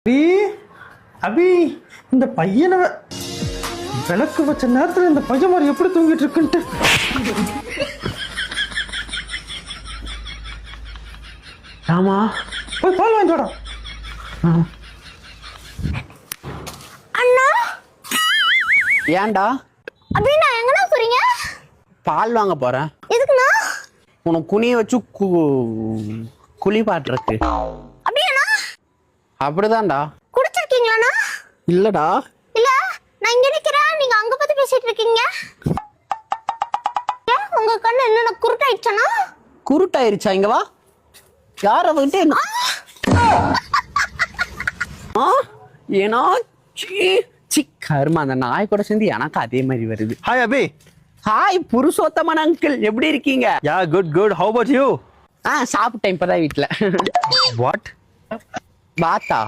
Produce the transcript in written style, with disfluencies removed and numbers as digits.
அபி அபி இந்த பையனை விளக்கு வச்ச நேரத்துல இந்த பையன் மாதிரி எப்படி தூங்கிட்டு இருக்குன்ட்டு. ஆமா போய் பால் வாங்கிட்டு வாடா. அண்ணா ஏன்டா? அப்படின்னா எங்கண்ணா போறீங்க? பால் வாங்க போறேன். எதுக்குண்ணா? உனக்கு குனிய வச்சு குளிப்பாட்டுறக்கு. அப்படியாண்ணா? அப்படிதான்டா. குடிச்சிருக்கீங்களாண்ணா? இல்லடா. இல்ல நான் இங்க நிக்கிறேன், நீங்க அங்க பத்தி பேசிட்டு இருக்கீங்க. உங்க கண்ணு என்ன குருட்டாயிடுச்சாண்ணா? குருட்டாயிருச்சா? இங்க வா. யார வந்துட்டு ஏன்னா கருமா அந்த நாய் கூட சேர்ந்து எனக்கு அதே மாதிரி வருது. ஹாய் அபி. ஹாய் புருஷோத்தமன் அங்கிள், எப்படி இருக்கீங்க? யா good good. How about you? சாப்பிட்டேன் இப்பதான் வீட்டுல. வாட்? பாத்தா